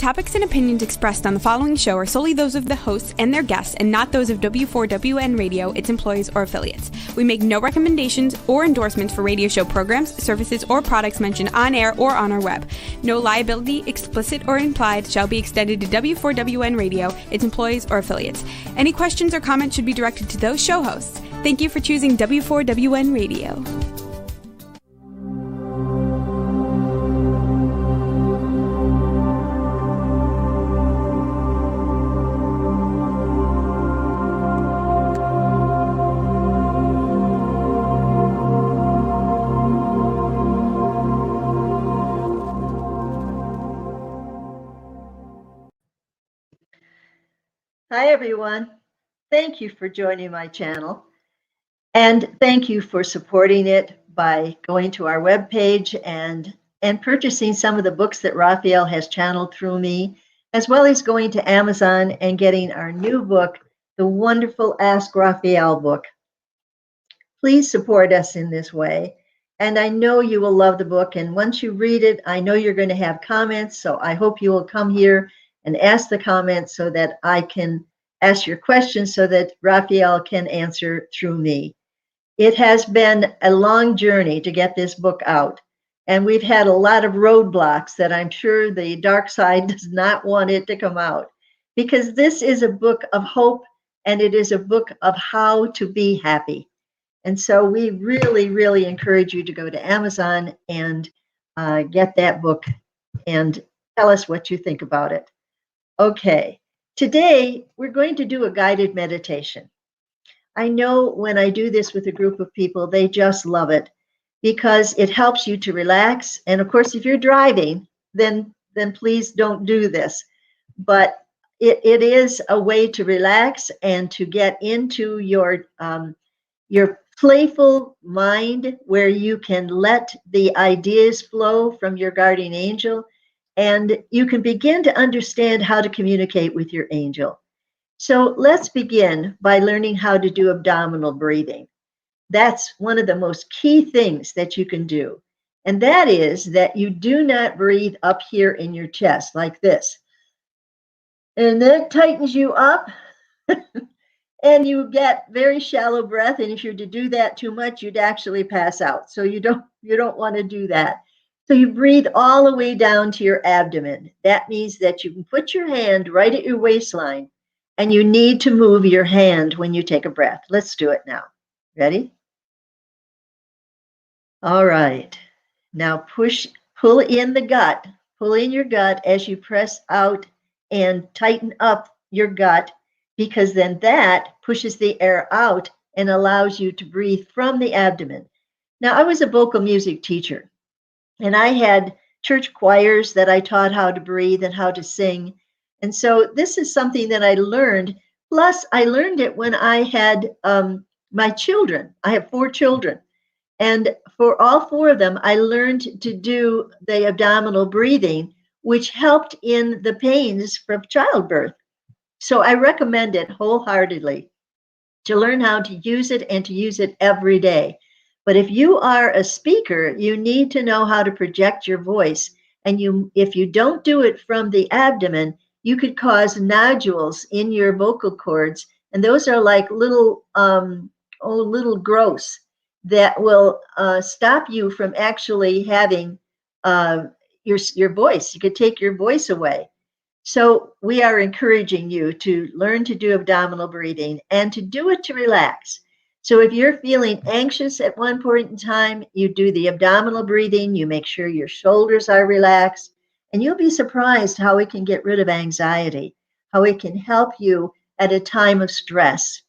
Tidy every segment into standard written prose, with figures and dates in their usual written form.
topics and opinions expressed on the following show are solely those of the hosts and their guests and not those of W4WN Radio, its employees, or affiliates. We make no recommendations or endorsements for radio show programs, services, or products mentioned on air or on our web. No liability, explicit or implied, shall be extended to W4WN Radio, its employees, or affiliates. Any questions or comments should be directed to those show hosts. Thank you for choosing W4WN Radio. Hi, everyone. Thank you for joining my channel. And thank you for supporting it by going to our webpage and purchasing some of the books that Raphael has channeled through me, as well as going to Amazon and getting our new book, the wonderful Ask Raphael book. Please support us in this way. And I know you will love the book. And once you read it, I know you're going to have comments. So I hope you will come here and ask the comments so that I can ask your questions so that Raphael can answer through me. It has been a long journey to get this book out, and we've had a lot of roadblocks that I'm sure the dark side does not want it to come out, because this is a book of hope and it is a book of how to be happy. And so we really, really encourage you to go to Amazon and get that book and tell us what you think about it. Okay, today we're going to do a guided meditation. I know when I do this with a group of people, they just love it because it helps you to relax. And of course, if you're driving, then please don't do this. But it is a way to relax and to get into your playful mind where you can let the ideas flow from your guardian angel. And you can begin to understand how to communicate with your angel. So let's begin by learning how to do abdominal breathing. That's one of the most key things that you can do. And that is that you do not breathe up here in your chest like this. And that tightens you up and you get very shallow breath. And if you're to do that too much, you'd actually pass out. So you don't want to do that. So you breathe all the way down to your abdomen. That means that you can put your hand right at your waistline, and you need to move your hand when you take a breath. Let's do it now. Ready? All right. Now pull in the gut. Pull in your gut as you press out and tighten up your gut, because then that pushes the air out and allows you to breathe from the abdomen. Now, I was a vocal music teacher. And I had church choirs that I taught how to breathe and how to sing. And so this is something that I learned. Plus, I learned it when I had my children. I have 4 children. And for all 4 of them, I learned to do the abdominal breathing, which helped in the pains from childbirth. So I recommend it wholeheartedly to learn how to use it and to use it every day. But if you are a speaker, you need to know how to project your voice. And if you don't do it from the abdomen, you could cause nodules in your vocal cords. And those are like little growths that will stop you from actually having your voice. You could take your voice away. So we are encouraging you to learn to do abdominal breathing and to do it to relax. So if you're feeling anxious at one point in time, you do the abdominal breathing, you make sure your shoulders are relaxed, and you'll be surprised how it can get rid of anxiety, how it can help you at a time of stress.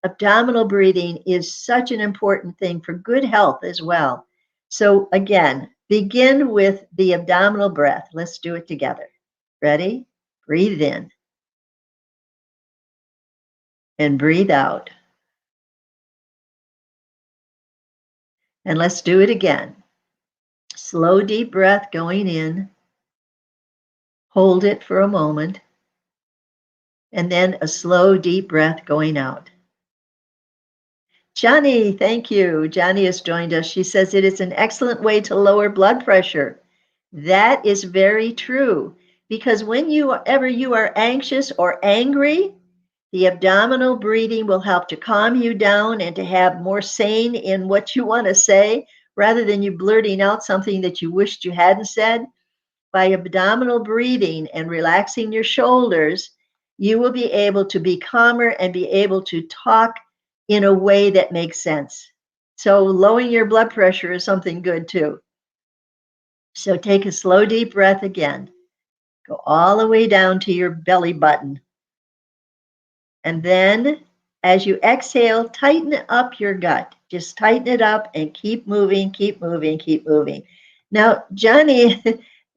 Abdominal breathing is such an important thing for good health as well. So again, begin with the abdominal breath. Let's do it together. Ready? Breathe in and breathe out. And let's do it again. Slow, deep breath going in. Hold it for a moment. And then a slow, deep breath going out. Johnny, thank you. Johnny has joined us. She says it is an excellent way to lower blood pressure. That is very true, because whenever you are anxious or angry, the abdominal breathing will help to calm you down and to have more sane in what you want to say rather than you blurting out something that you wished you hadn't said. By abdominal breathing and relaxing your shoulders, you will be able to be calmer and be able to talk in a way that makes sense. So lowering your blood pressure is something good too. So take a slow, deep breath again. Go all the way down to your belly button. And then as you exhale, tighten up your gut. Just tighten it up and keep moving, keep moving, keep moving. Now, Johnny,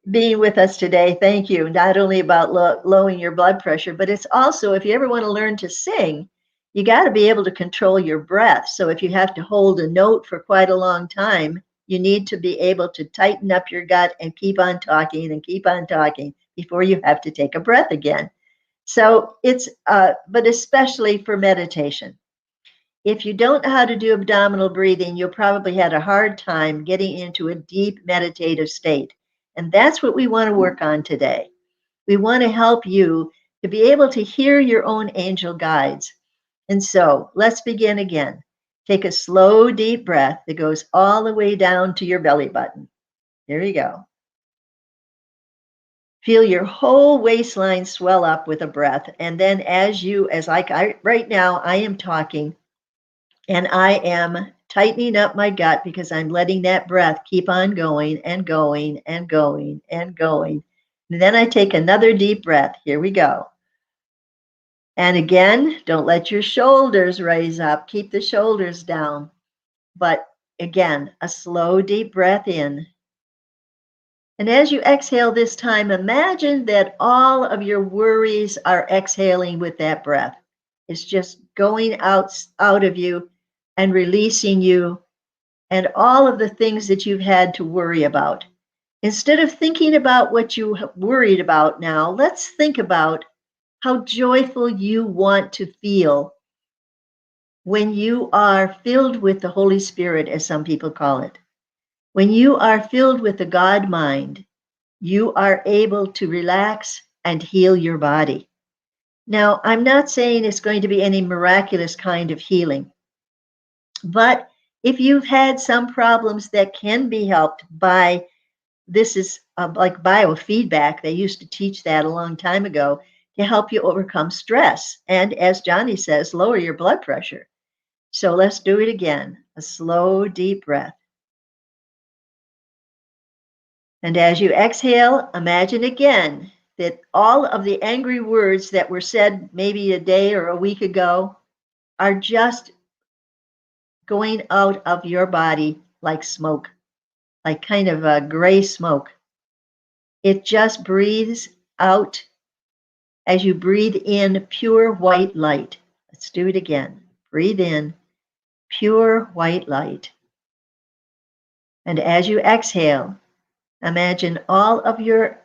being with us today, thank you. Not only about lowering your blood pressure, but it's also, if you ever want to learn to sing, you got to be able to control your breath. So if you have to hold a note for quite a long time, you need to be able to tighten up your gut and keep on talking and keep on talking before you have to take a breath again. So it's, but especially for meditation. If you don't know how to do abdominal breathing, you'll probably have a hard time getting into a deep meditative state. And that's what we want to work on today. We want to help you to be able to hear your own angel guides. And so let's begin again. Take a slow, deep breath that goes all the way down to your belly button. There you go. Feel your whole waistline swell up with a breath. And then right now, I am talking and I am tightening up my gut because I'm letting that breath keep on going and going and going and going. And then I take another deep breath. Here we go. And again, don't let your shoulders raise up. Keep the shoulders down. But again, a slow, deep breath in. And as you exhale this time, imagine that all of your worries are exhaling with that breath. It's just going out of you and releasing you and all of the things that you've had to worry about. Instead of thinking about what you worried about now, let's think about how joyful you want to feel when you are filled with the Holy Spirit, as some people call it. When you are filled with the God mind, you are able to relax and heal your body. Now, I'm not saying it's going to be any miraculous kind of healing, but if you've had some problems that can be helped by, this is like biofeedback, they used to teach that a long time ago to help you overcome stress. And as Johnny says, lower your blood pressure. So let's do it again. A slow, deep breath. And as you exhale, imagine again that all of the angry words that were said maybe a day or a week ago are just going out of your body like smoke, like kind of a gray smoke. It just breathes out as you breathe in pure white light. Let's do it again. Breathe in pure white light. And as you exhale, imagine all of your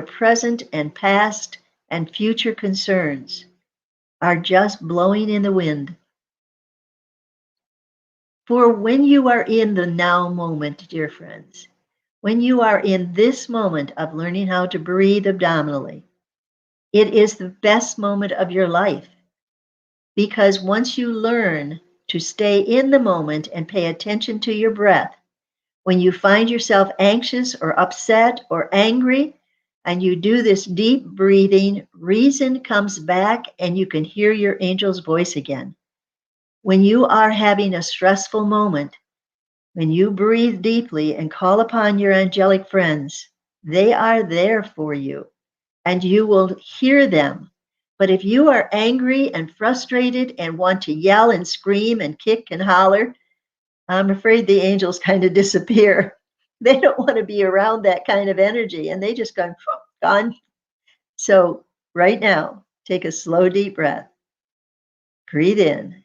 present and past and future concerns are just blowing in the wind. For when you are in the now moment, dear friends, when you are in this moment of learning how to breathe abdominally, it is the best moment of your life. Because once you learn to stay in the moment and pay attention to your breath, when you find yourself anxious or upset or angry, and you do this deep breathing, reason comes back and you can hear your angel's voice again. When you are having a stressful moment, when you breathe deeply and call upon your angelic friends, they are there for you and you will hear them. But if you are angry and frustrated and want to yell and scream and kick and holler, I'm afraid the angels kind of disappear. They don't want to be around that kind of energy and they just gone. So right now, take a slow, deep breath. Breathe in.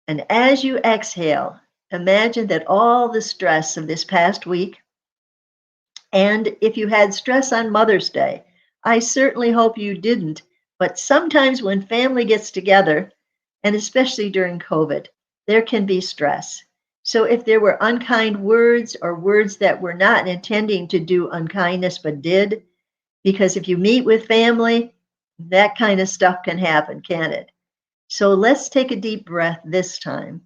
And as you exhale, imagine that all the stress of this past week, and if you had stress on Mother's Day, I certainly hope you didn't, but sometimes when family gets together, and especially during COVID, there can be stress. So if there were unkind words or words that were not intending to do unkindness but did, Because if you meet with family, that kind of stuff can happen, can't it? So let's take a deep breath this time.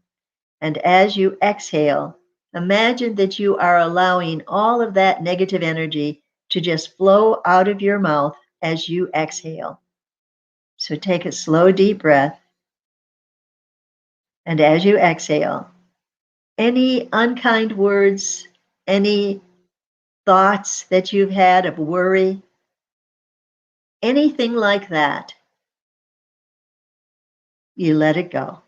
And as you exhale, imagine that you are allowing all of that negative energy to just flow out of your mouth as you exhale. So take a slow, deep breath. And as you exhale, any unkind words, any thoughts that you've had of worry, anything like that, you let it go.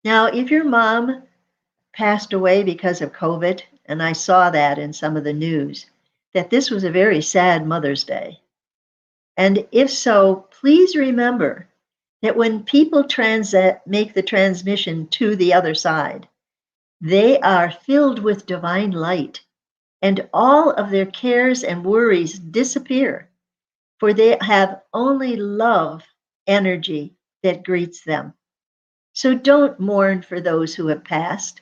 Now, if your mom passed away because of COVID, and I saw that in some of the news, that this was a very sad Mother's Day. And if so, please remember that when people make the transmission to the other side, they are filled with divine light, and all of their cares and worries disappear, for they have only love energy that greets them. So don't mourn for those who have passed.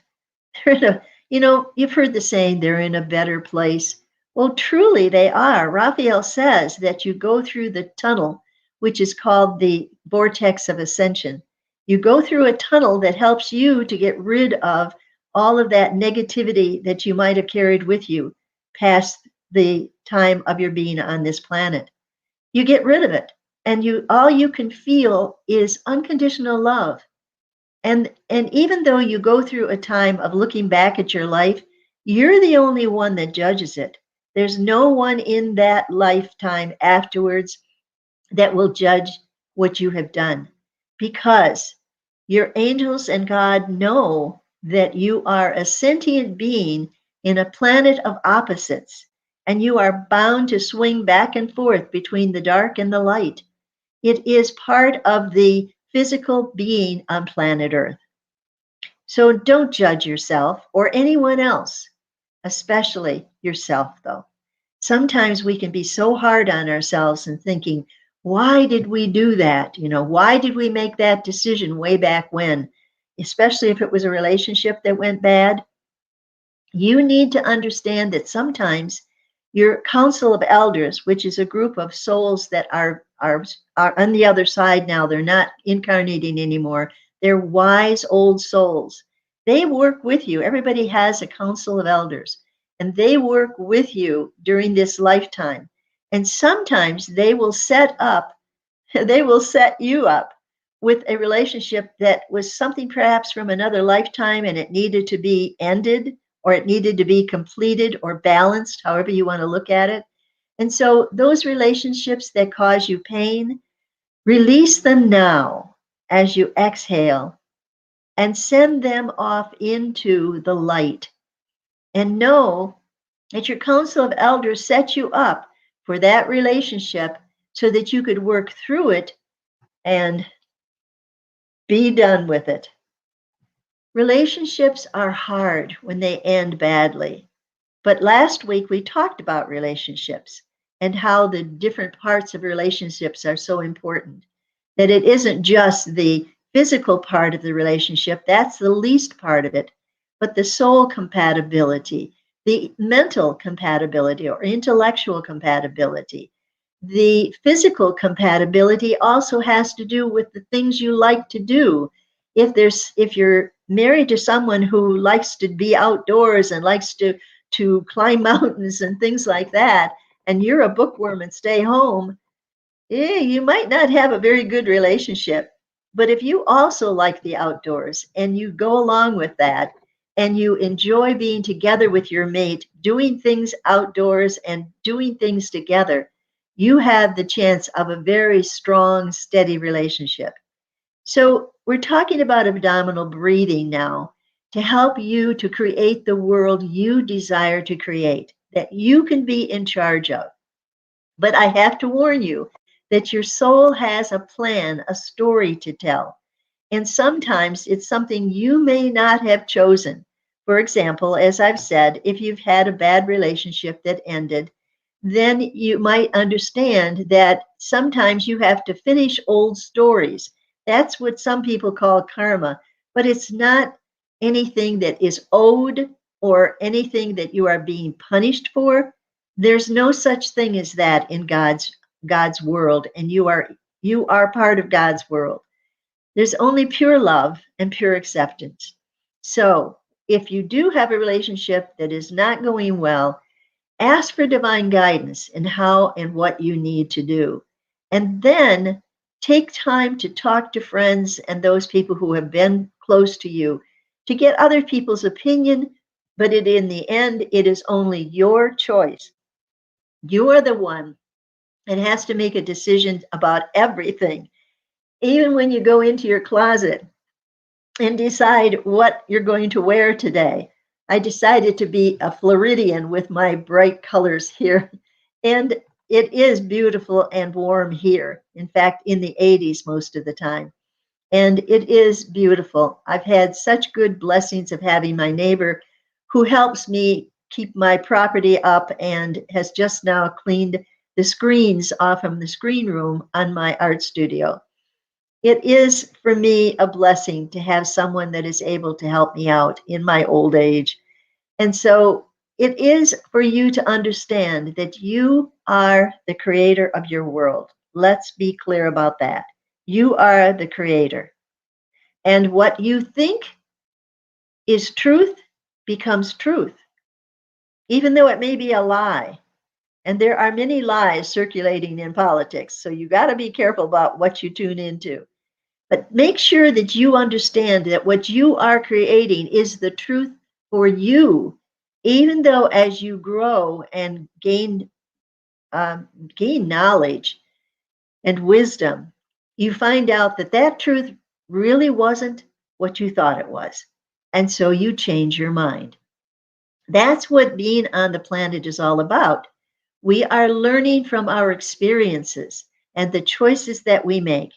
You've heard the saying, they're in a better place. Well, truly they are. Raphael says that you go through the tunnel, which is called the vortex of ascension. You go through a tunnel that helps you to get rid of all of that negativity that you might have carried with you past the time of your being on this planet. You get rid of it, and all you can feel is unconditional love. And even though you go through a time of looking back at your life, you're the only one that judges it. There's no one in that lifetime afterwards that will judge what you have done, because your angels and God know that you are a sentient being in a planet of opposites, and you are bound to swing back and forth between the dark and the light. It is part of the physical being on planet Earth. So don't judge yourself or anyone else, especially yourself, though. Sometimes we can be so hard on ourselves and thinking, why did we do that? Why did we make that decision way back when? Especially if it was a relationship that went bad. You need to understand that sometimes your council of elders, which is a group of souls that are on the other side now, they're not incarnating anymore. They're wise old souls. They work with you. Everybody has a council of elders, and they work with you during this lifetime. And sometimes they will set you up with a relationship that was something perhaps from another lifetime, and it needed to be ended, or it needed to be completed or balanced, however you want to look at it. And so those relationships that cause you pain, release them now as you exhale and send them off into the light. And know that your council of elders set you up for that relationship so that you could work through it and be done with it. Relationships are hard when they end badly. But last week we talked about relationships and how the different parts of relationships are so important. That it isn't just the physical part of the relationship, that's the least part of it, but the soul compatibility, the mental compatibility or intellectual compatibility. The physical compatibility also has to do with the things you like to do. If you're married to someone who likes to be outdoors and likes to climb mountains and things like that, and you're a bookworm and stay home, you might not have a very good relationship. But if you also like the outdoors and you go along with that and you enjoy being together with your mate, doing things outdoors and doing things together, you have the chance of a very strong, steady relationship. So we're talking about abdominal breathing now to help you to create the world you desire to create, that you can be in charge of. But I have to warn you that your soul has a plan, a story to tell. And sometimes it's something you may not have chosen. For example, as I've said, if you've had a bad relationship that ended, then you might understand that sometimes you have to finish old stories. That's what some people call karma, but it's not anything that is owed or anything that you are being punished for. There's no such thing as that in God's world, and you are part of God's world. There's only pure love and pure acceptance. So, if you do have a relationship that is not going well, ask for divine guidance in how and what you need to do. And then take time to talk to friends and those people who have been close to you to get other people's opinion. But in the end, it is only your choice. You are the one that has to make a decision about everything. Even when you go into your closet and decide what you're going to wear today. I decided to be a Floridian with my bright colors here. And it is beautiful and warm here. In fact, in the 80s most of the time. And it is beautiful. I've had such good blessings of having my neighbor who helps me keep my property up and has just now cleaned the screens off from the screen room on my art studio. It is for me a blessing to have someone that is able to help me out in my old age. And so it is for you to understand that you are the creator of your world. Let's be clear about that. You are the creator. And what you think is truth becomes truth, even though it may be a lie. And there are many lies circulating in politics. So you got to be careful about what you tune into. But make sure that you understand that what you are creating is the truth for you, even though as you grow and gain knowledge and wisdom, you find out that that truth really wasn't what you thought it was. And so you change your mind. That's what being on the planet is all about. We are learning from our experiences and the choices that we make.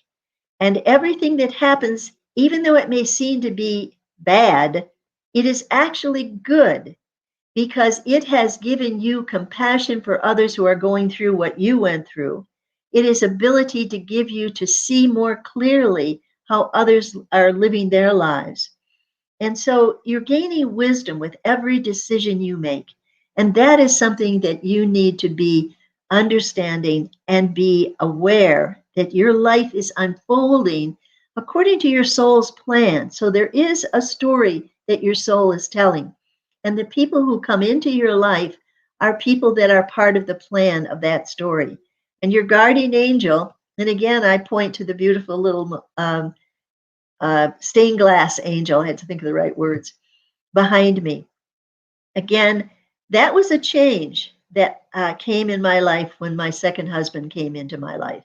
And everything that happens, even though it may seem to be bad, it is actually good because it has given you compassion for others who are going through what you went through. It is ability to give you to see more clearly how others are living their lives. And so you're gaining wisdom with every decision you make. And that is something that you need to be understanding and be aware that your life is unfolding according to your soul's plan. So there is a story that your soul is telling. And the people who come into your life are people that are part of the plan of that story. And your guardian angel, and again, I point to the beautiful little stained glass angel, I had to think of the right words, behind me. Again, that was a change that came in my life when my second husband came into my life.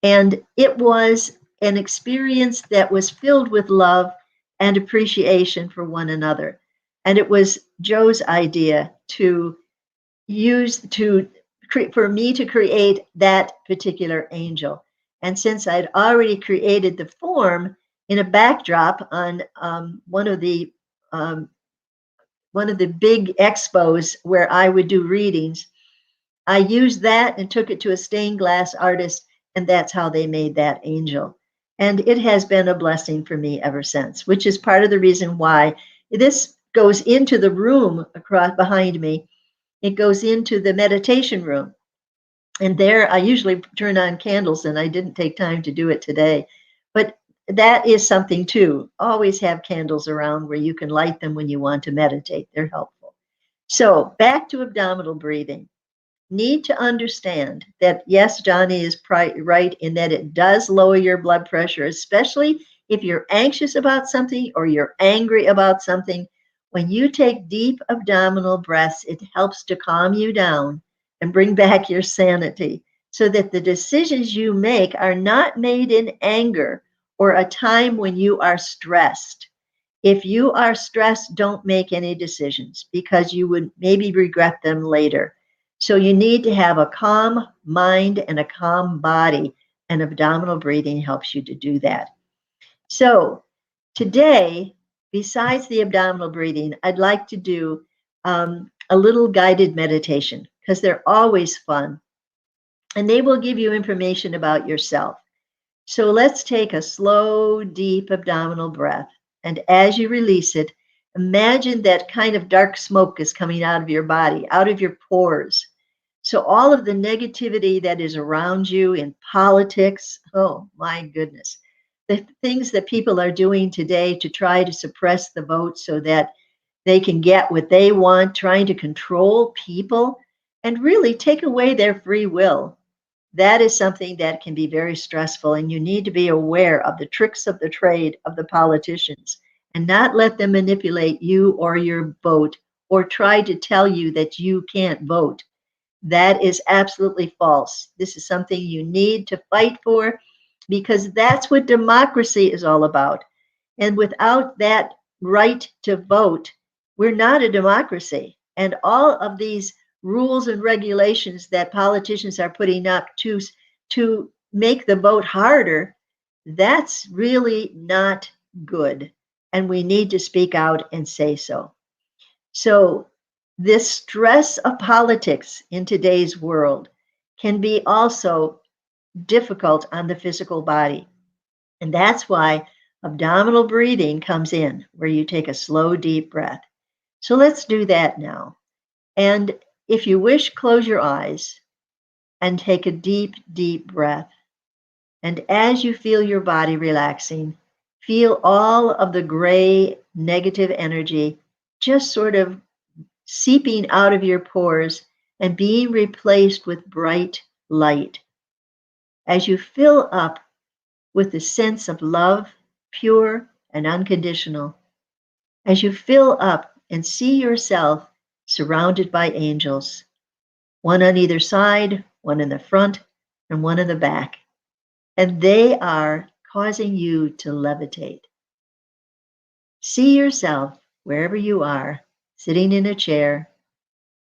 And it was an experience that was filled with love and appreciation for one another. And it was Joe's idea for me to create that particular angel. And since I'd already created the form in a backdrop on one of the big expos where I would do readings, I used that and took it to a stained glass artist, and that's how they made that angel. And it has been a blessing for me ever since, which is part of the reason why this goes into the room across behind me. It goes into the meditation room. And there I usually turn on candles, and I didn't take time to do it today. But that is something too. Always have candles around where you can light them when you want to meditate. They're helpful. So back to abdominal breathing. Need to understand that, yes, Johnny is right in that it does lower your blood pressure, especially if you're anxious about something or you're angry about something. When you take deep abdominal breaths, it helps to calm you down and bring back your sanity so that the decisions you make are not made in anger or a time when you are stressed. If you are stressed, don't make any decisions because you would maybe regret them later. So you need to have a calm mind and a calm body, and abdominal breathing helps you to do that. So today, besides the abdominal breathing, I'd like to do a little guided meditation because they're always fun and they will give you information about yourself. So let's take a slow, deep abdominal breath. And as you release it, imagine that kind of dark smoke is coming out of your body, out of your pores. So all of the negativity that is around you in politics, oh my goodness, the things that people are doing today to try to suppress the vote so that they can get what they want, trying to control people and really take away their free will. That is something that can be very stressful, and you need to be aware of the tricks of the trade of the politicians and not let them manipulate you or your vote or try to tell you that you can't vote. That is absolutely false. This is something you need to fight for because that's what democracy is all about. And without that right to vote, we're not a democracy. And all of these rules and regulations that politicians are putting up to make the vote harder, that's really not good. And we need to speak out and say so. So, this stress of politics in today's world can be also difficult on the physical body. And that's why abdominal breathing comes in, where you take a slow, deep breath. So let's do that now. And if you wish, close your eyes and take a deep, deep breath. And as you feel your body relaxing, feel all of the gray, negative energy just sort of seeping out of your pores and being replaced with bright light. As you fill up with the sense of love, pure and unconditional, as you fill up and see yourself surrounded by angels, one on either side, one in the front, and one in the back, and they are causing you to levitate. See yourself wherever you are, sitting in a chair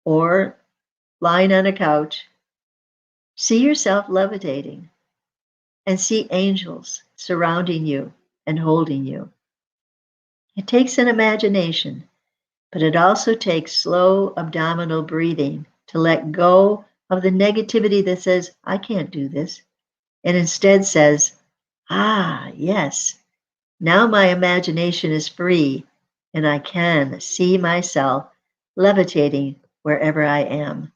or lying on a couch. See yourself levitating and see angels surrounding you and holding you. It takes an imagination, but it also takes slow abdominal breathing to let go of the negativity that says, I can't do this, and instead says, ah, yes, now my imagination is free and I can see myself levitating wherever I am.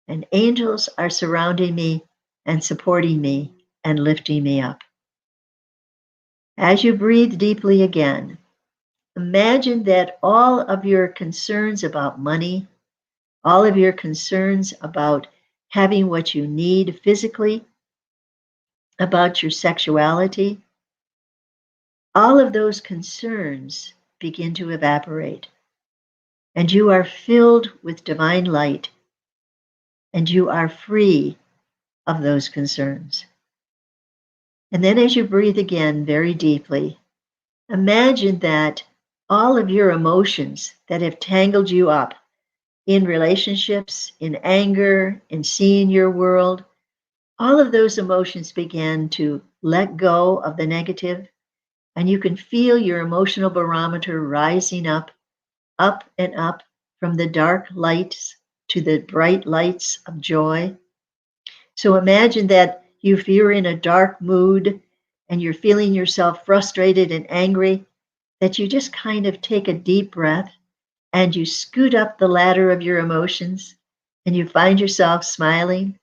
And angels are surrounding me and supporting me and lifting me up. As you breathe deeply again, imagine that all of your concerns about money, all of your concerns about having what you need physically, about your sexuality, all of those concerns begin to evaporate. And you are filled with divine light, and you are free of those concerns. And then as you breathe again very deeply, imagine that all of your emotions that have tangled you up in relationships, in anger, in seeing your world, all of those emotions begin to let go of the negative, and you can feel your emotional barometer rising up and up from the dark lights to the bright lights of joy. So imagine that if you're in a dark mood and you're feeling yourself frustrated and angry, that you just kind of take a deep breath and you scoot up the ladder of your emotions and you find yourself smiling,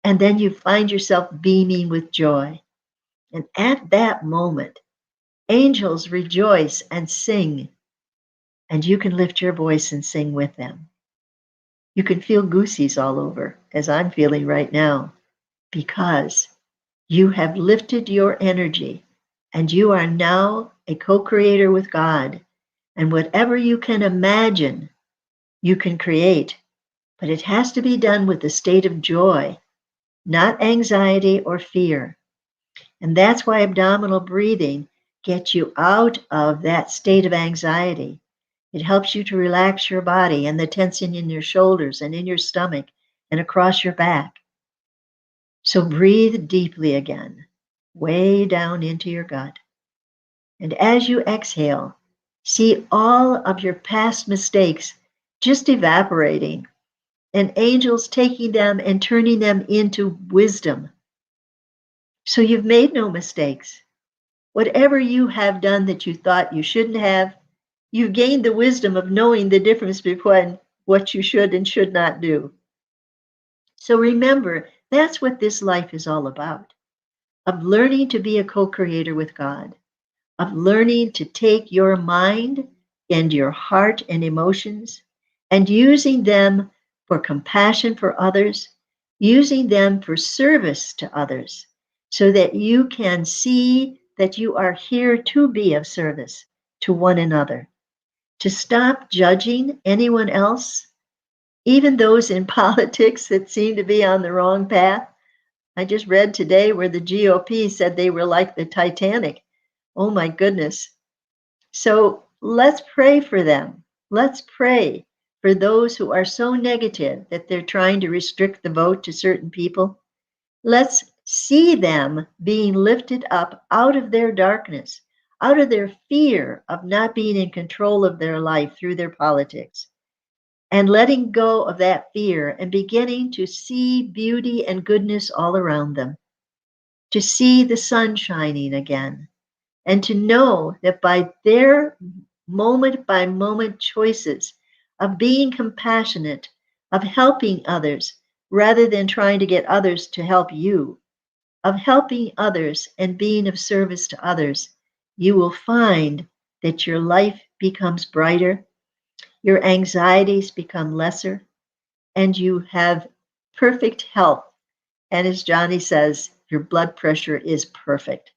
and then you find yourself beaming with joy. And at that moment, angels rejoice and sing, and you can lift your voice and sing with them. You can feel goosies all over, as I'm feeling right now, because you have lifted your energy and you are now a co-creator with God. And whatever you can imagine, you can create. But it has to be done with a state of joy, not anxiety or fear. And that's why abdominal breathing gets you out of that state of anxiety. It helps you to relax your body and the tension in your shoulders and in your stomach and across your back. So breathe deeply again, way down into your gut. And as you exhale, see all of your past mistakes just evaporating, and angels taking them and turning them into wisdom. So you've made no mistakes. Whatever you have done that you thought you shouldn't have, you've gained the wisdom of knowing the difference between what you should and should not do. So remember, that's what this life is all about, of learning to be a co-creator with God, of learning to take your mind and your heart and emotions and using them for compassion for others, using them for service to others, so that you can see that you are here to be of service to one another, to stop judging anyone else, even those in politics that seem to be on the wrong path. I just read today where the GOP said they were like the Titanic. Oh my goodness. So let's pray for them. Let's pray for those who are so negative that they're trying to restrict the vote to certain people. Let's see them being lifted up out of their darkness, out of their fear of not being in control of their life through their politics, and letting go of that fear and beginning to see beauty and goodness all around them, to see the sun shining again, and to know that by their moment by moment choices of being compassionate, of helping others rather than trying to get others to help you, of helping others and being of service to others, you will find that your life becomes brighter, your anxieties become lesser, and you have perfect health. And as Johnny says, your blood pressure is perfect.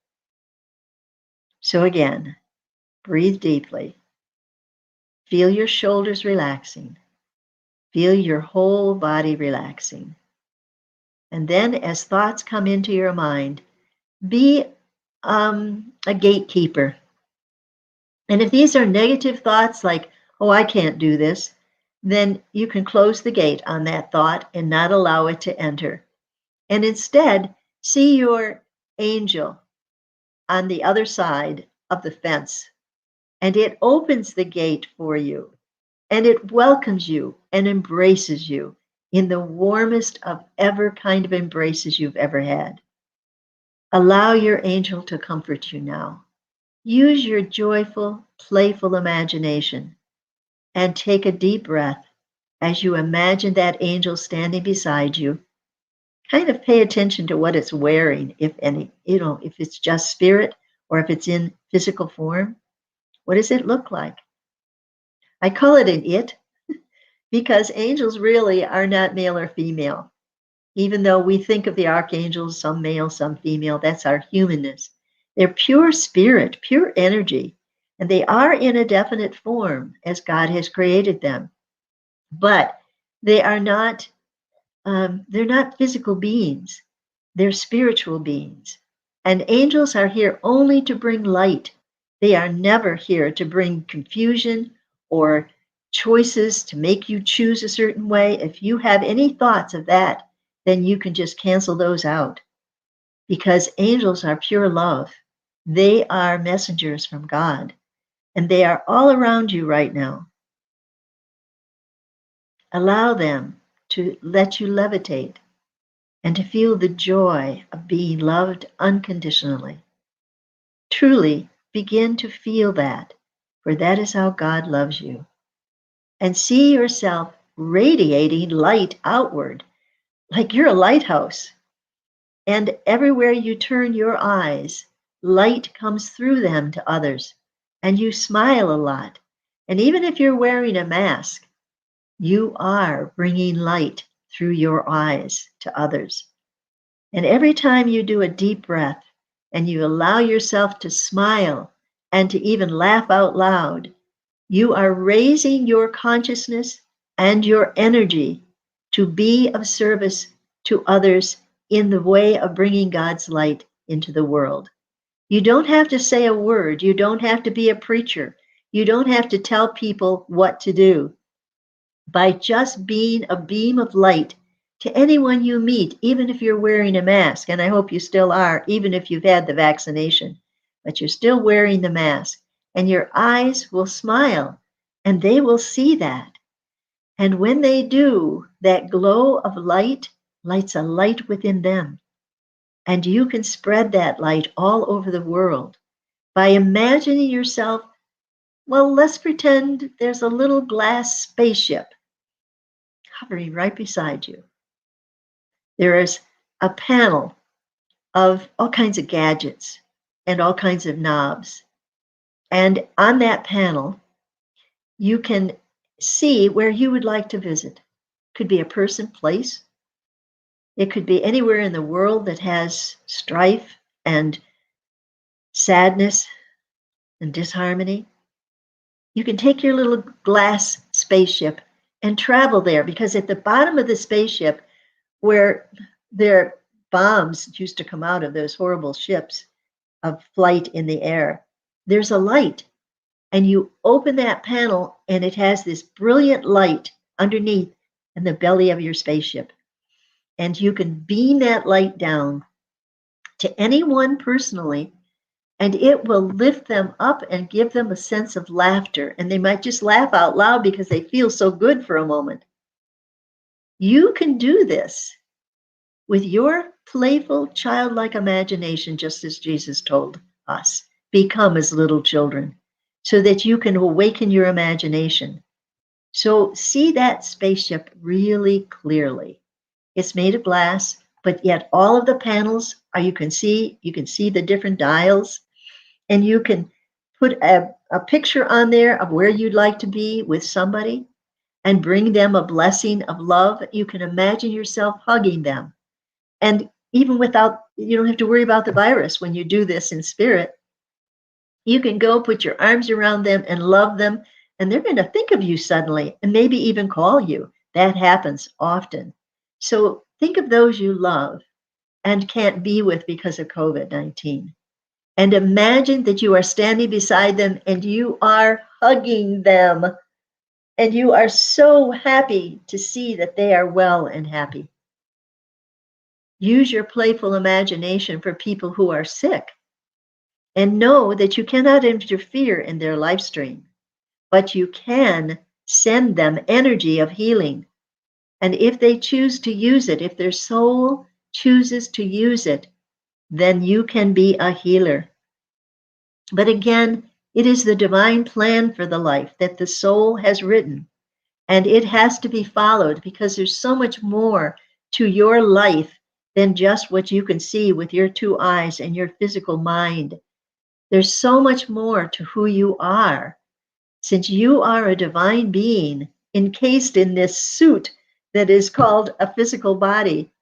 So again, breathe deeply. Feel your shoulders relaxing. Feel your whole body relaxing. And then as thoughts come into your mind, be a gatekeeper. And if these are negative thoughts like, oh, I can't do this, then you can close the gate on that thought and not allow it to enter. And instead, see your angel on the other side of the fence. And it opens the gate for you. And it welcomes you and embraces you in the warmest of ever kind of embraces you've ever had. Allow your angel to comfort you now. Use your joyful, playful imagination and take a deep breath as you imagine that angel standing beside you. Kind of pay attention to what it's wearing, if any, if it's just spirit or if it's in physical form. What does it look like? I call it an it because angels really are not male or female. Even though we think of the archangels, some male, some female, that's our humanness. They're pure spirit, pure energy, and they are in a definite form as God has created them. But they are not, they're not physical beings. They're spiritual beings. And angels are here only to bring light. They are never here to bring confusion or choices to make you choose a certain way. If you have any thoughts of that, then you can just cancel those out because angels are pure love. They are messengers from God and they are all around you right now. Allow them to let you levitate and to feel the joy of being loved unconditionally. Truly begin to feel that, for that is how God loves you. And see yourself radiating light outward, like you're a lighthouse. And everywhere you turn your eyes, light comes through them to others. And you smile a lot. And even if you're wearing a mask, you are bringing light through your eyes to others. And every time you do a deep breath and you allow yourself to smile and to even laugh out loud, you are raising your consciousness and your energy to be of service to others in the way of bringing God's light into the world. You don't have to say a word. You don't have to be a preacher. You don't have to tell people what to do. By just being a beam of light to anyone you meet, even if you're wearing a mask, and I hope you still are, even if you've had the vaccination, but you're still wearing the mask, and your eyes will smile, and they will see that. And when they do, that glow of light lights a light within them. And you can spread that light all over the world by imagining yourself, well, let's pretend there's a little glass spaceship hovering right beside you. There is a panel of all kinds of gadgets and all kinds of knobs. And on that panel, you can see where you would like to visit. Could be a person, place. It could be anywhere in the world that has strife and sadness and disharmony. You can take your little glass spaceship and travel there, because at the bottom of the spaceship, where their bombs used to come out of those horrible ships of flight in the air, there's a light. And you open that panel and it has this brilliant light underneath in the belly of your spaceship. And you can beam that light down to anyone personally, and it will lift them up and give them a sense of laughter. And they might just laugh out loud because they feel so good for a moment. You can do this with your playful, childlike imagination, just as Jesus told us. Become as little children, so that you can awaken your imagination. So see that spaceship really clearly. It's made of glass, but yet all of the panels are, you can see the different dials, and you can put a picture on there of where you'd like to be with somebody and bring them a blessing of love. You can imagine yourself hugging them. And even without, you don't have to worry about the virus when you do this in spirit. You can go put your arms around them and love them, and they're going to think of you suddenly and maybe even call you. That happens often. So think of those you love and can't be with because of COVID-19. And imagine that you are standing beside them and you are hugging them. And you are so happy to see that they are well and happy. Use your playful imagination for people who are sick. And know that you cannot interfere in their life stream, but you can send them energy of healing. And if they choose to use it, if their soul chooses to use it, then you can be a healer. But again, it is the divine plan for the life that the soul has written, and it has to be followed, because there's so much more to your life than just what you can see with your two eyes and your physical mind. There's so much more to who you are, since you are a divine being encased in this suit that is called a physical body.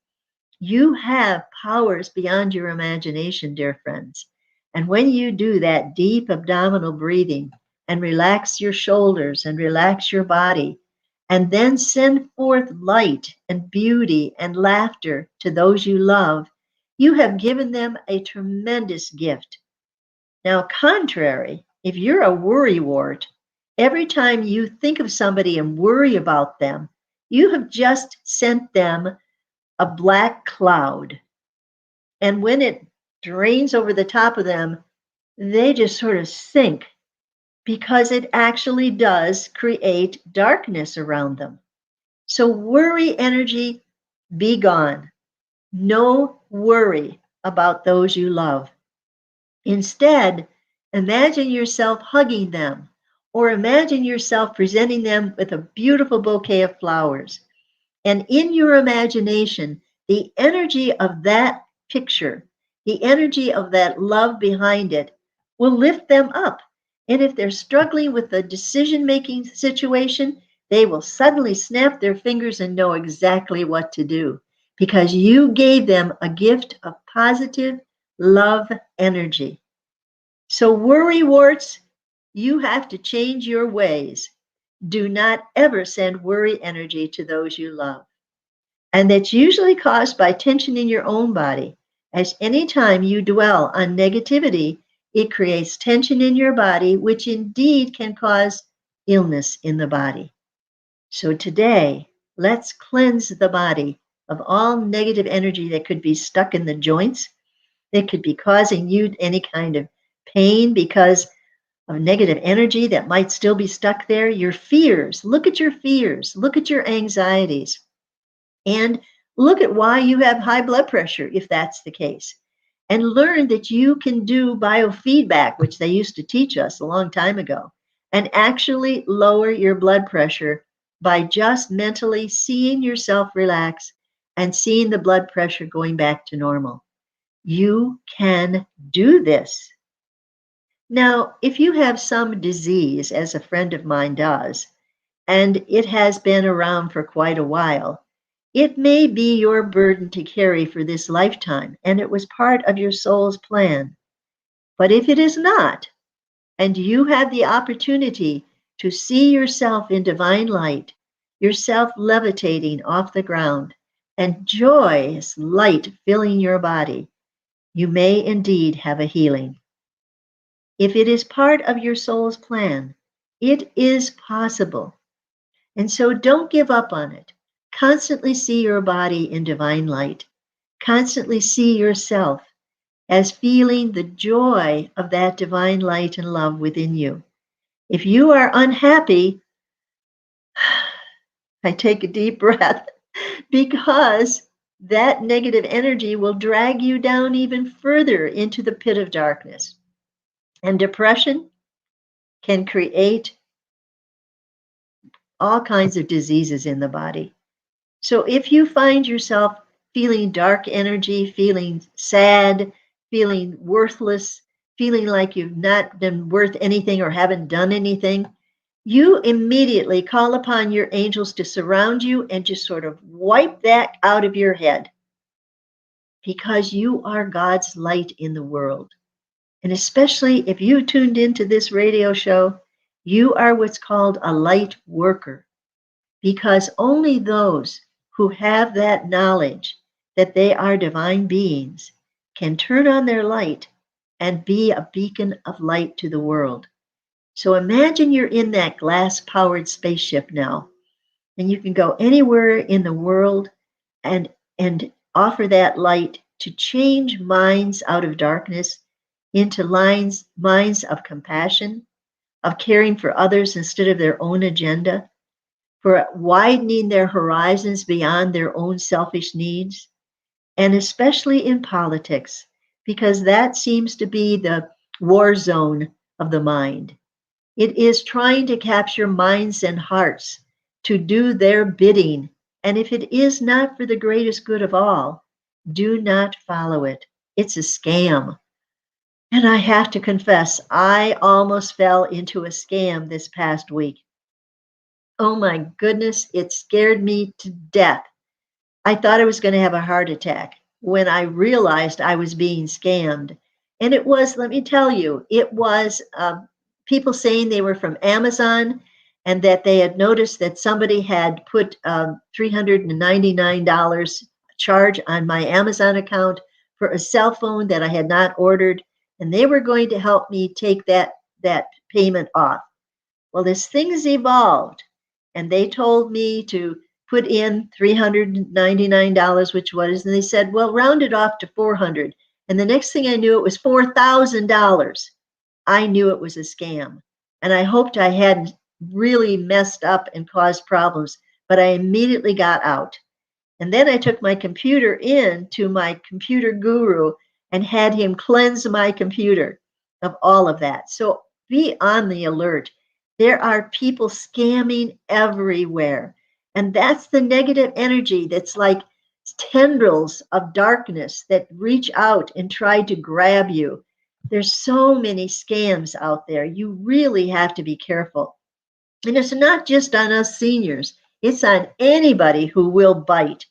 You have powers beyond your imagination, dear friends. And when you do that deep abdominal breathing and relax your shoulders and relax your body, and then send forth light and beauty and laughter to those you love, you have given them a tremendous gift. Now, contrary, if you're a worrywart, every time you think of somebody and worry about them, you have just sent them a black cloud. And when it drains over the top of them, they just sort of sink, because it actually does create darkness around them. So worry energy, be gone. No worry about those you love. Instead, imagine yourself hugging them, or imagine yourself presenting them with a beautiful bouquet of flowers. And in your imagination, the energy of that picture, the energy of that love behind it, will lift them up. And if they're struggling with a decision-making situation, they will suddenly snap their fingers and know exactly what to do, because you gave them a gift of positive love energy. So worrywarts, you have to change your ways. Do not ever send worry energy to those you love. And that's usually caused by tension in your own body, as anytime you dwell on negativity, it creates tension in your body, which indeed can cause illness in the body. So today, let's cleanse the body of all negative energy that could be stuck in the joints, that could be causing you any kind of pain because of negative energy that might still be stuck there. Your fears, look at your fears, look at your anxieties, and look at why you have high blood pressure, if that's the case. And learn that you can do biofeedback, which they used to teach us a long time ago, and actually lower your blood pressure by just mentally seeing yourself relax and seeing the blood pressure going back to normal. You can do this. Now, if you have some disease, as a friend of mine does, and it has been around for quite a while, it may be your burden to carry for this lifetime, and it was part of your soul's plan. But if it is not, and you have the opportunity to see yourself in divine light, yourself levitating off the ground, and joyous light filling your body, you may indeed have a healing. If it is part of your soul's plan, it is possible. And so don't give up on it. Constantly see your body in divine light. Constantly see yourself as feeling the joy of that divine light and love within you. If you are unhappy, I take a deep breath because that negative energy will drag you down even further into the pit of darkness. And depression can create all kinds of diseases in the body. So if you find yourself feeling dark energy, feeling sad, feeling worthless, feeling like you've not been worth anything or haven't done anything, you immediately call upon your angels to surround you and just sort of wipe that out of your head, because you are God's light in the world. And especially if you tuned into this radio show, you are what's called a light worker, because only those who have that knowledge that they are divine beings can turn on their light and be a beacon of light to the world. So imagine you're in that glass-powered spaceship now, and you can go anywhere in the world and offer that light to change minds out of darkness into minds of compassion, of caring for others instead of their own agenda, for widening their horizons beyond their own selfish needs, and especially in politics, because that seems to be the war zone of the mind. It is trying to capture minds and hearts to do their bidding. And if it is not for the greatest good of all, do not follow it. It's a scam. And I have to confess, I almost fell into a scam this past week. Oh my goodness, it scared me to death. I thought I was going to have a heart attack when I realized I was being scammed. And it was, let me tell you, it was people saying they were from Amazon and that they had noticed that somebody had put $399 charge on my Amazon account for a cell phone that I had not ordered, and they were going to help me take that payment off. Well, as things evolved, and they told me to put in $399, which was, and they said, well, round it off to $400. And the next thing I knew, it was $4,000. I knew it was a scam. And I hoped I hadn't really messed up and caused problems, but I immediately got out. And then I took my computer in to my computer guru and had him cleanse my computer of all of that. So be on the alert. There are people scamming everywhere. And that's the negative energy that's like tendrils of darkness that reach out and try to grab you. There's so many scams out there. You really have to be careful. And it's not just on us seniors, it's on anybody who will bite.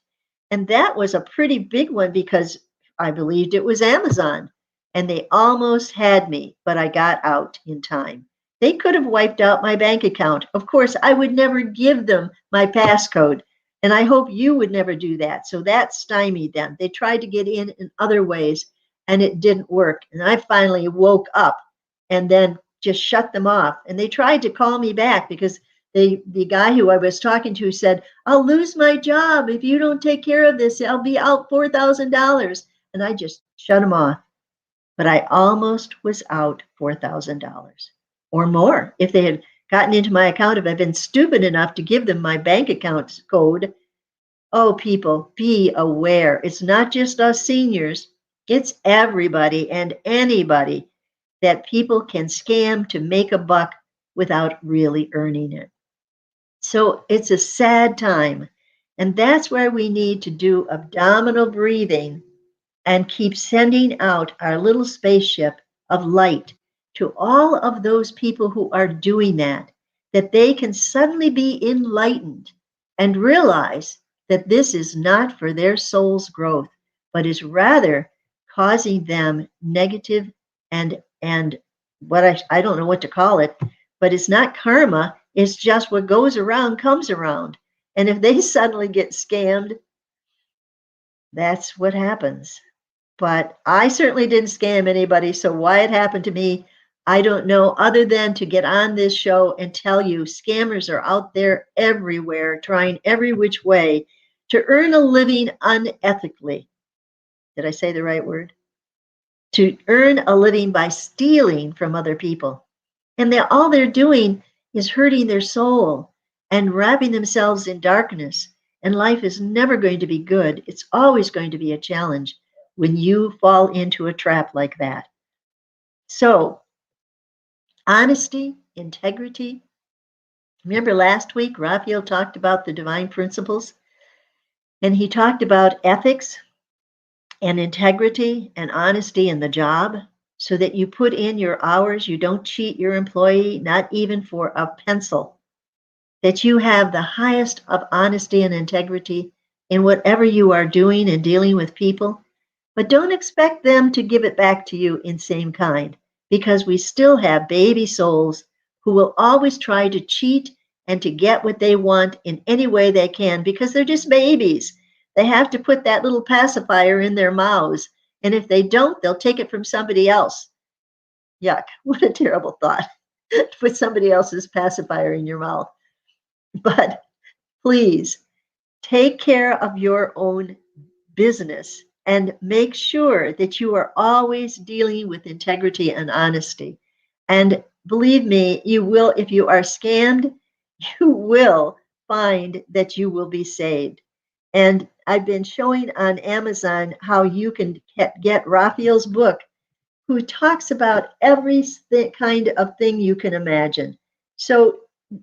And that was a pretty big one because I believed it was Amazon. And they almost had me, but I got out in time. They could have wiped out my bank account. Of course, I would never give them my passcode. And I hope you would never do that. So that stymied them. They tried to get in other ways, and it didn't work. And I finally woke up and then just shut them off. And they tried to call me back because the guy who I was talking to said, I'll lose my job if you don't take care of this. I'll be out $4,000. And I just shut him off. But I almost was out $4,000 or more if they had gotten into my account, if I'd been stupid enough to give them my bank account code. Oh, people, be aware. It's not just us seniors. It's everybody and anybody that people can scam to make a buck without really earning it. So it's a sad time. And that's where we need to do abdominal breathing and keep sending out our little spaceship of light to all of those people who are doing that, that they can suddenly be enlightened and realize that this is not for their soul's growth, but is rather causing them negative and what I don't know what to call it, but it's not karma, it's just what goes around comes around. And if they suddenly get scammed, that's what happens. But I certainly didn't scam anybody. So why it happened to me, I don't know, other than to get on this show and tell you scammers are out there everywhere, trying every which way to earn a living unethically. Did I say the right word? To earn a living by stealing from other people. And all they're doing is hurting their soul and wrapping themselves in darkness. And life is never going to be good. It's always going to be a challenge when you fall into a trap like that. So, honesty, integrity. Remember last week, Raphael talked about the divine principles, and he talked about ethics and integrity and honesty in the job so that you put in your hours, you don't cheat your employee, not even for a pencil, that you have the highest of honesty and integrity in whatever you are doing and dealing with people. But don't expect them to give it back to you in same kind, because we still have baby souls who will always try to cheat and to get what they want in any way they can, because they're just babies. They have to put that little pacifier in their mouths. And if they don't, they'll take it from somebody else. Yuck, what a terrible thought. Put somebody else's pacifier in your mouth. But please take care of your own business and make sure that you are always dealing with integrity and honesty. And believe me, you will, if you are scammed, you will find that you will be saved. And I've been showing on Amazon how you can get Raphael's book, who talks about every kind of thing you can imagine. So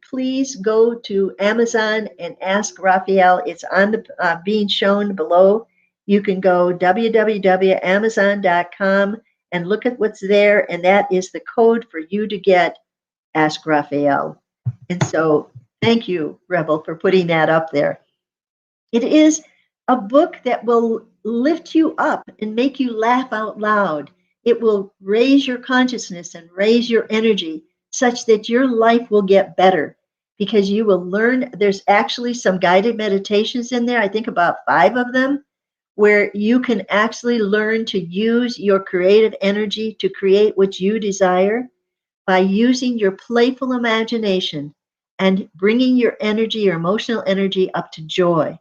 please go to Amazon and ask Raphael. It's on the being shown below. You can go www.amazon.com and look at what's there, and that is the code for you to get Ask Raphael. And so thank you, Rebel, for putting that up there. It is a book that will lift you up and make you laugh out loud. It will raise your consciousness and raise your energy such that your life will get better, because you will learn. There's actually some guided meditations in there, I think about 5 of them, where you can actually learn to use your creative energy to create what you desire by using your playful imagination and bringing your energy, your emotional energy up to joy.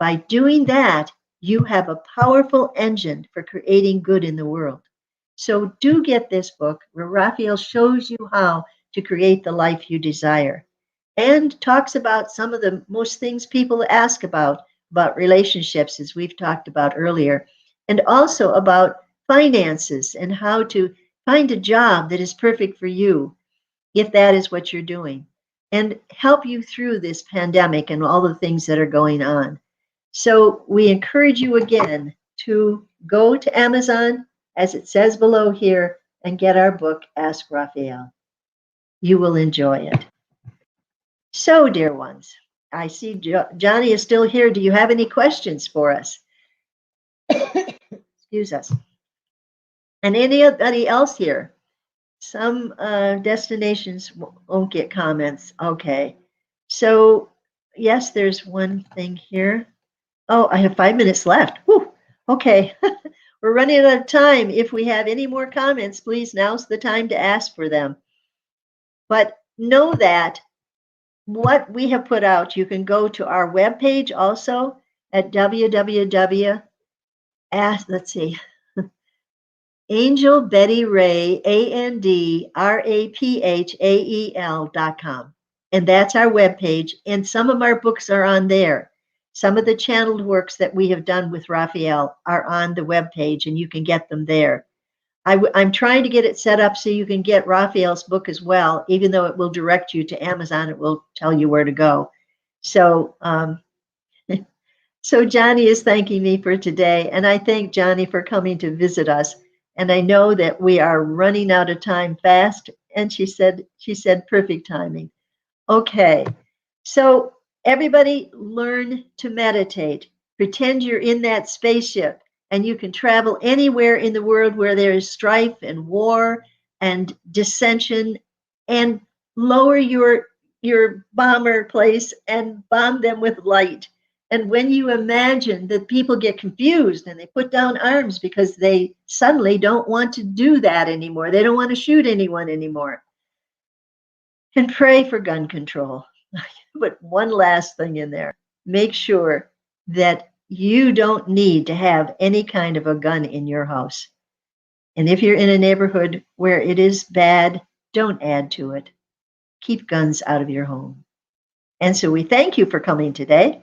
By doing that, you have a powerful engine for creating good in the world. So do get this book where Raphael shows you how to create the life you desire and talks about some of the most things people ask about relationships, as we've talked about earlier, and also about finances and how to find a job that is perfect for you, if that is what you're doing, and help you through this pandemic and all the things that are going on. So we encourage you again to go to Amazon, as it says below here, and get our book, Ask Raphael. You will enjoy it. So, dear ones, I see Johnny is still here. Do you have any questions for us? Excuse us. And anybody else here? Some destinations won't get comments. Okay. So, yes, there's one thing here. Oh, I have 5 minutes left. Whew. Okay. We're running out of time. If we have any more comments, please, now's the time to ask for them. But know that what we have put out, you can go to our webpage also at Angel Betty Ray, ANDRAPHAEL.com. And that's our webpage. And some of our books are on there. Some of the channeled works that we have done with Raphael are on the webpage, and you can get them there. I'm trying to get it set up so you can get Raphael's book as well, even though it will direct you to Amazon. It will tell you where to go. So So Johnny is thanking me for today, and I thank Johnny for coming to visit us. And I know that we are running out of time fast. And she said, perfect timing. Okay. So everybody learn to meditate. Pretend you're in that spaceship and you can travel anywhere in the world where there is strife and war and dissension, and lower your bomber place and bomb them with light. And when you imagine that people get confused and they put down arms because they suddenly don't want to do that anymore, they don't want to shoot anyone anymore, and pray for gun control. But one last thing in there, make sure that you don't need to have any kind of a gun in your house. And if you're in a neighborhood where it is bad, don't add to it. Keep guns out of your home. And so we thank you for coming today.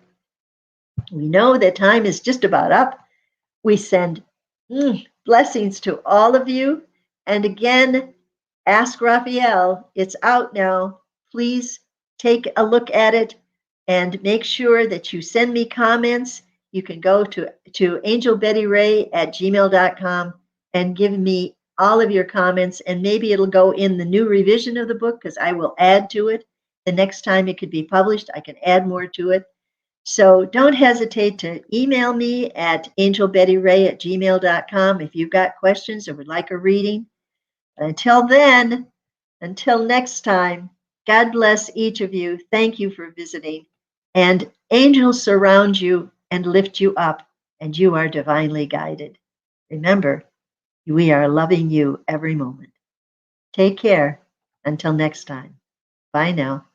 We know that time is just about up. We send blessings to all of you. And again, Ask Raphael. It's out now. Please take a look at it and make sure that you send me comments. You can go to angelbettyray@gmail.com and give me all of your comments, and maybe it'll go in the new revision of the book because I will add to it. The next time it could be published, I can add more to it. So don't hesitate to email me at angelbettyray@gmail.com if you've got questions or would like a reading. Until then, until next time, God bless each of you. Thank you for visiting. And angels surround you and lift you up, and you are divinely guided. Remember, we are loving you every moment. Take care. Until next time. Bye now.